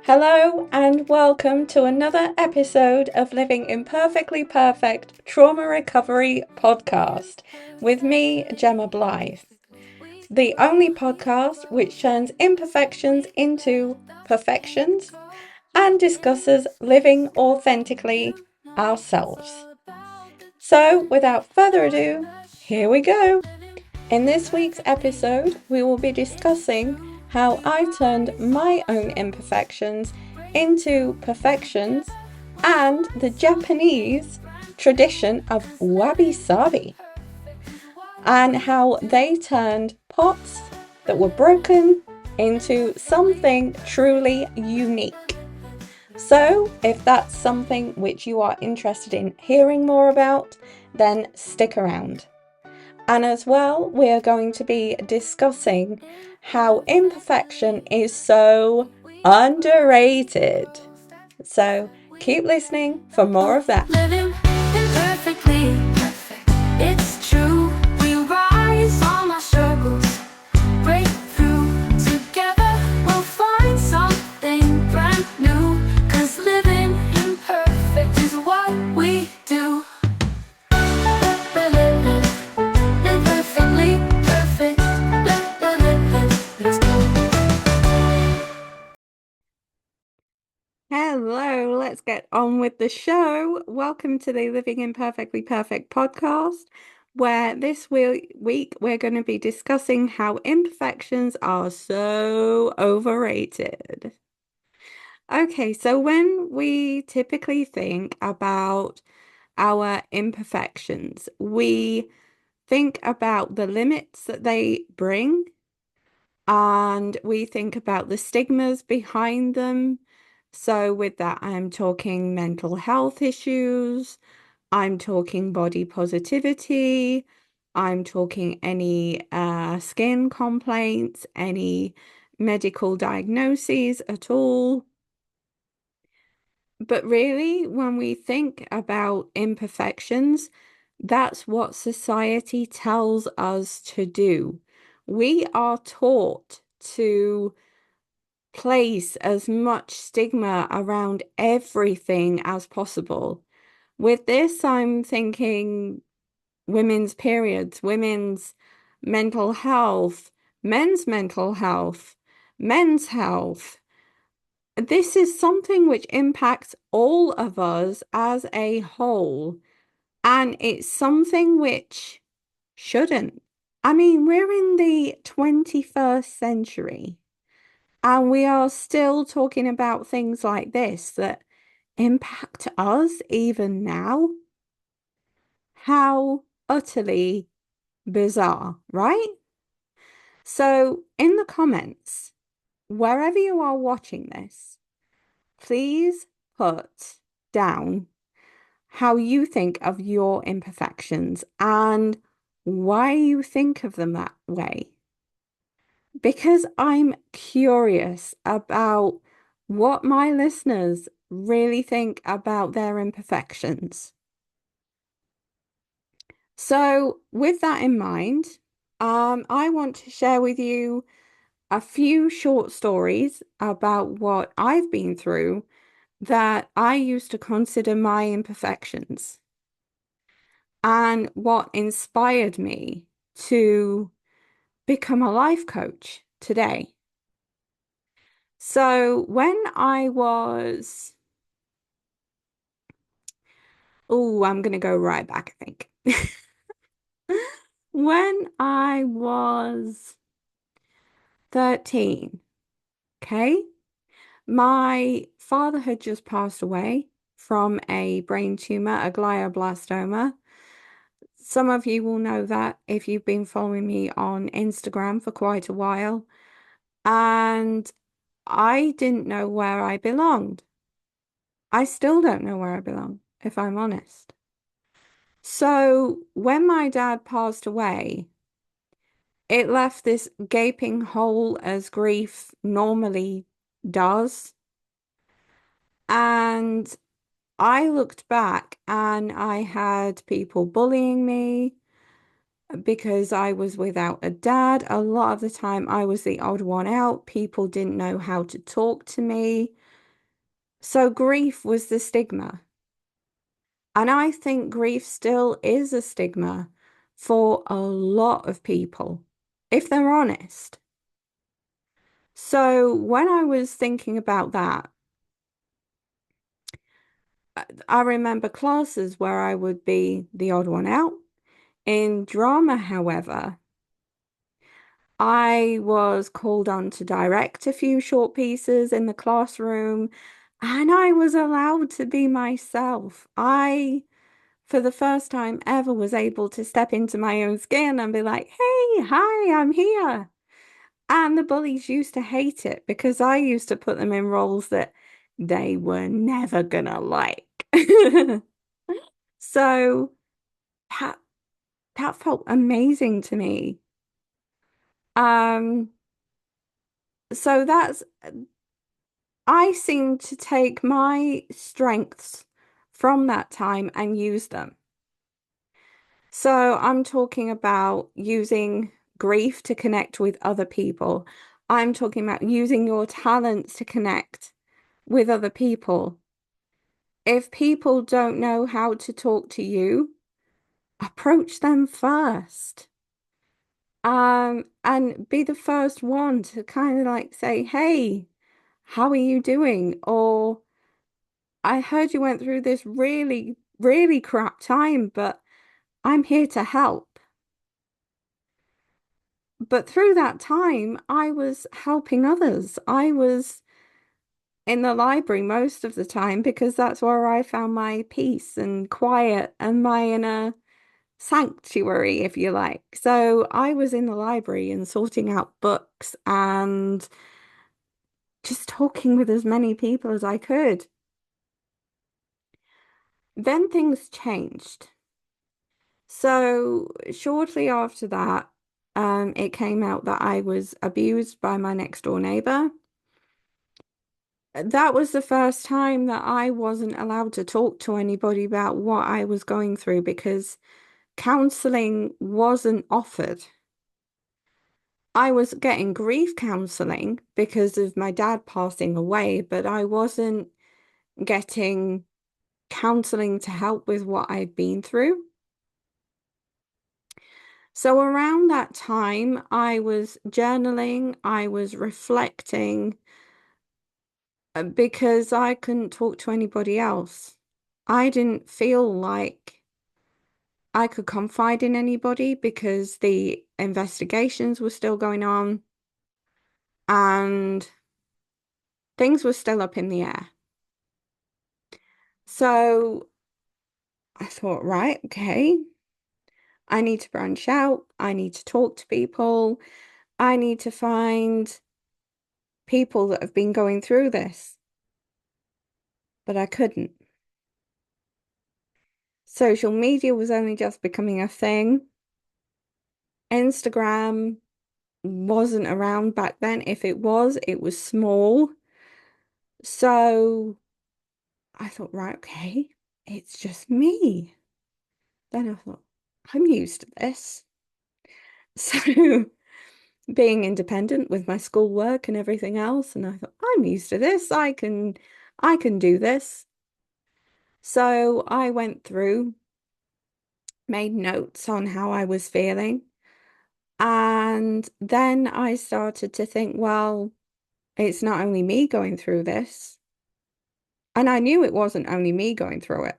Hello and welcome to another episode of Living Imperfectly Perfect Trauma Recovery Podcast with me, Jemma Blythe, the only podcast which turns imperfections into perfections and discusses living authentically ourselves. So, without further ado, here we go. In this week's episode, we will be discussing how I turned my own imperfections into perfections and the Japanese tradition of Wabi Sabi, and how they turned pots that were broken into something truly unique. So, if that's something which you are interested in hearing more about, then stick around. And as well, we are going to be discussing how imperfection is so underrated. So keep listening for more of that. Living imperfectly perfect, it's true. We rise on our struggles, break through. Together we'll find something brand new. 'Cause living imperfect is what we do. Imperfectly perfect. Let's go. Hello, let's get on with the show. Welcome to the Living Imperfectly Perfect podcast, where this week we're going to be discussing how imperfections are so overrated. Okay, so when we typically think about our imperfections, we think about the limits that they bring, and we think about the stigmas behind them. So with that, I'm talking mental health issues, I'm talking body positivity, I'm talking any skin complaints, any medical diagnoses at all. But really, when we think about imperfections, that's what society tells us to do. We are taught to place as much stigma around everything as possible. With this, I'm thinking women's periods, women's mental health, men's mental health, men's health. This is something which impacts all of us as a whole, and it's something which shouldn't. I mean, we're in the 21st century, and we are still talking about things like this that impact us even now. How utterly bizarre, right? So, in the comments, wherever you are watching this, please put down how you think of your imperfections and why you think of them that way. Because I'm curious about what my listeners really think about their imperfections. So, with that in mind, I want to share with you a few short stories about what I've been through that I used to consider my imperfections and what inspired me to become a life coach today. So when I was, I'm going to go right back, I think. When I was 13, okay, my father had just passed away from a brain tumor, a glioblastoma. Some of you will know that if you've been following me on Instagram for quite a while. And I didn't know where I belonged. I still don't know where I belong, if I'm honest. So when my dad passed away, it left this gaping hole as grief normally does. And I looked back and I had people bullying me because I was without a dad. A lot of the time I was the odd one out. People didn't know how to talk to me. So grief was the stigma. And I think grief still is a stigma for a lot of people, if they're honest. So when I was thinking about that, I remember classes where I would be the odd one out. In drama, however, I was called on to direct a few short pieces in the classroom, and I was allowed to be myself. For the first time ever, was able to step into my own skin and be like, hey, hi, I'm here. And the bullies used to hate it because I used to put them in roles that they were never gonna like. So that that felt amazing to me. Um, so that's I seem to take my strengths from that time and use them. So I'm talking about using grief to connect with other people. I'm talking about using your talents to connect with other people. If people don't know how to talk to you, approach them first. And be the first one to kind of like say, hey, how are you doing? Or I heard you went through this really, really crap time, but I'm here to help. But through that time, I was helping others. I was in the library most of the time because that's where I found my peace and quiet and my inner sanctuary, if you like. So I was in the library and sorting out books and just talking with as many people as I could. Then things changed. So shortly after that, it came out that I was abused by my next door neighbor. That was the first time that I wasn't allowed to talk to anybody about what I was going through because counseling wasn't offered. I was getting grief counseling because of my dad passing away, but I wasn't getting counseling to help with what I'd been through. So around that time, I was journaling, I was reflecting because I couldn't talk to anybody else. I didn't feel like I could confide in anybody because the investigations were still going on and things were still up in the air. So I thought, right, okay, I need to branch out. I need to talk to people. I need to find people that have been going through this, but I couldn't. Social media was only just becoming a thing. Instagram wasn't around back then. If it was small. So I thought, right, okay, it's just me. Then I thought, I'm used to this. So being independent with my schoolwork and everything else, and I thought, I'm used to this. I can do this. So I went through, made notes on how I was feeling, and then I started to think, well, it's not only me going through this. And I knew it wasn't only me going through it.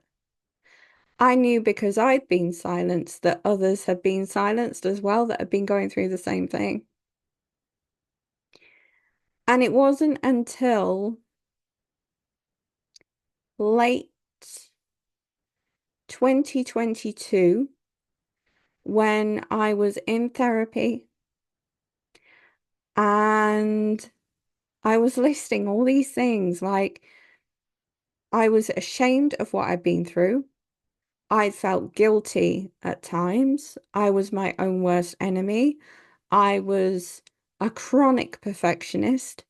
I knew because I'd been silenced that others had been silenced as well that had been going through the same thing. And it wasn't until late 2022 when I was in therapy and I was listing all these things like I was ashamed of what I'd been through. I felt guilty at times. I was my own worst enemy. I was a chronic perfectionist.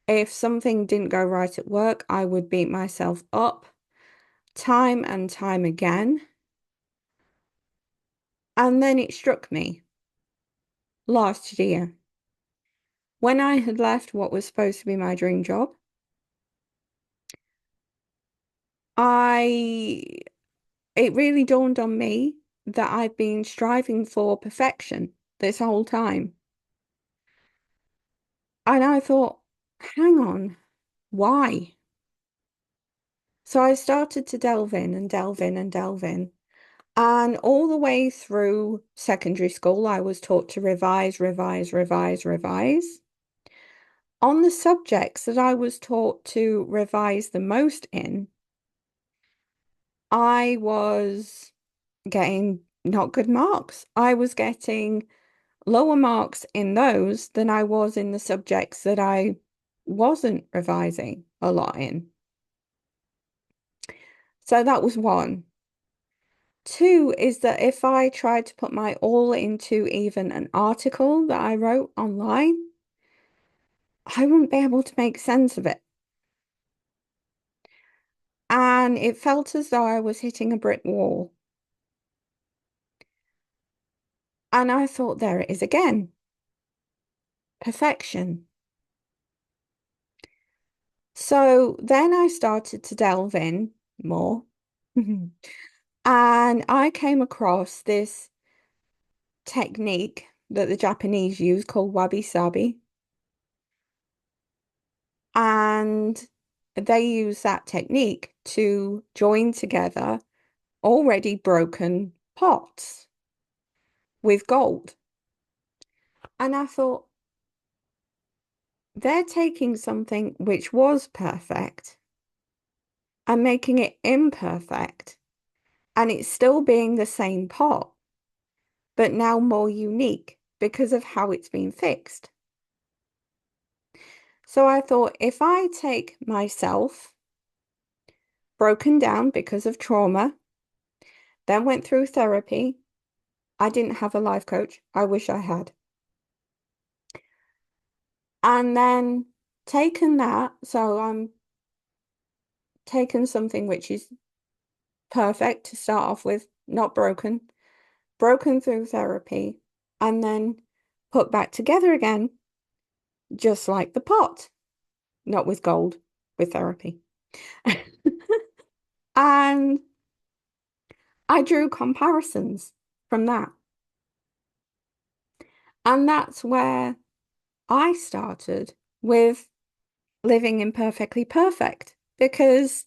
If something didn't go right at work, I would beat myself up time and time again. And then it struck me last year when I had left what was supposed to be my dream job. I it really dawned on me that I've been striving for perfection this whole time. And I thought, hang on, why? So I started to delve in and delve in and delve in. And all the way through secondary school, I was taught to revise, revise, revise, revise. On the subjects that I was taught to revise the most in, I was getting not good marks. I was getting lower marks in those than I was in the subjects that I wasn't revising a lot in. So that was one. Two is that if I tried to put my all into even an article that I wrote online, I wouldn't be able to make sense of it. And it felt as though I was hitting a brick wall. And I thought, there it is again. Perfection. So then I started to delve in more. And I came across this technique that the Japanese use called Wabi Sabi. And they use that technique to join together already broken pots with gold. And I thought, they're taking something which was perfect and making it imperfect, and it's still being the same pot, but now more unique because of how it's been fixed. So I thought, if I take myself, broken down because of trauma, then went through therapy. I didn't have a life coach. I wish I had. And then taken that, so I'm taken something which is perfect to start off with, not broken, broken through therapy, and then put back together again, just like the pot, not with gold, with therapy. And I drew comparisons from that. And that's where I started with living imperfectly perfect, because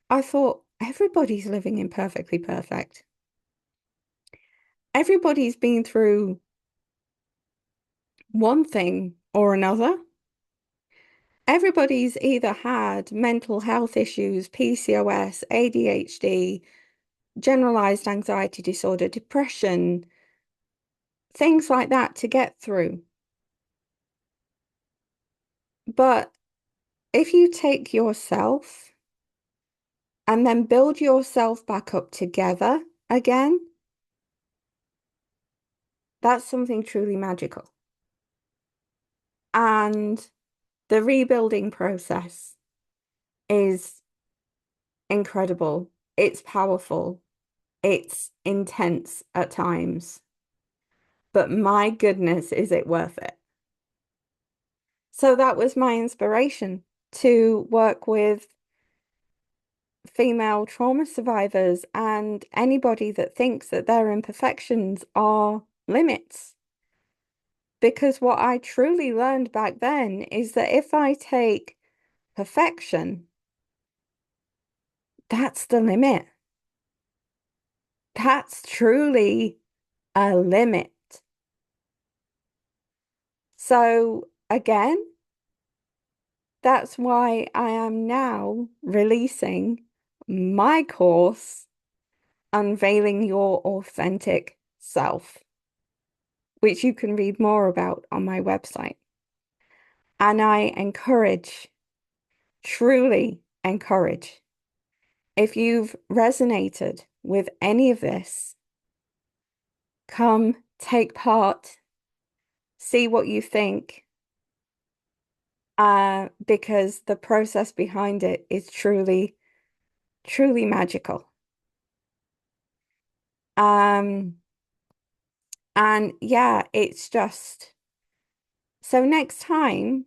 I thought everybody's living imperfectly perfect. Everybody's been through one thing or another. Everybody's either had mental health issues, PCOS, ADHD, generalized anxiety disorder, depression, things like that to get through. But if you take yourself and then build yourself back up together again, that's something truly magical. And the rebuilding process is incredible. It's powerful. It's intense at times. But my goodness, is it worth it? So that was my inspiration to work with female trauma survivors and anybody that thinks that their imperfections are limits. Because what I truly learned back then is that if I take perfection, that's the limit. That's truly a limit. So again, that's why I am now releasing my course, Unveiling Your Authentic Self, which you can read more about on my website. And I encourage, truly encourage, if you've resonated with any of this, come take part, see what you think, because the process behind it is truly, truly magical. And yeah, it's just, so next time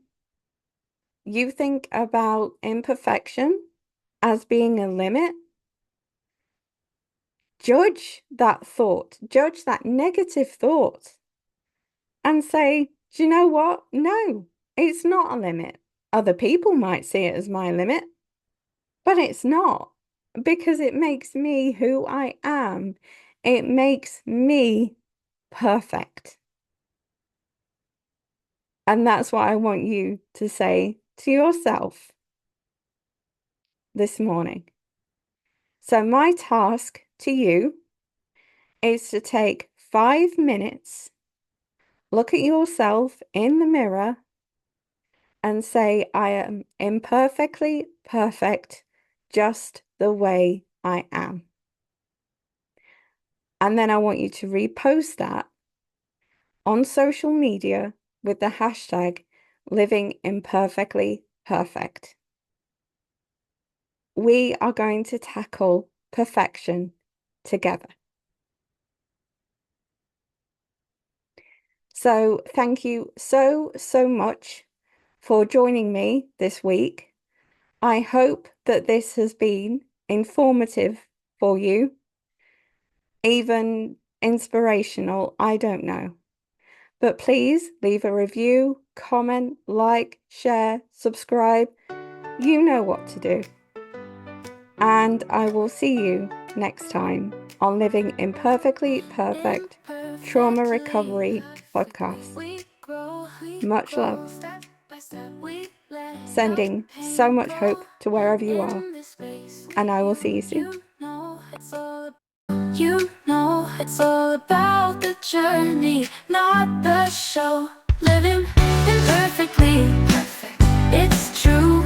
you think about imperfection, as being a limit, judge that thought, judge that negative thought, and say, do you know what? No, it's not a limit. Other people might see it as my limit, but it's not, because it makes me who I am. It makes me perfect. And that's what I want you to say to yourself this morning. So my task to you is to take 5 minutes, look at yourself in the mirror and say, I am imperfectly perfect just the way I am. And then I want you to repost that on social media with the hashtag living imperfectly perfect. We are going to tackle perfection together. So thank you so much for joining me this week. I hope that this has been informative for you, even inspirational, I don't know. But please leave a review, comment, like, share, subscribe. You know what to do. And I will see you next time on Living Imperfectly Perfect Trauma Recovery Podcast. Much love. Sending so much hope to wherever you are. And I will see you soon. You know it's all about the journey, not the show. Living imperfectly perfect, it's true.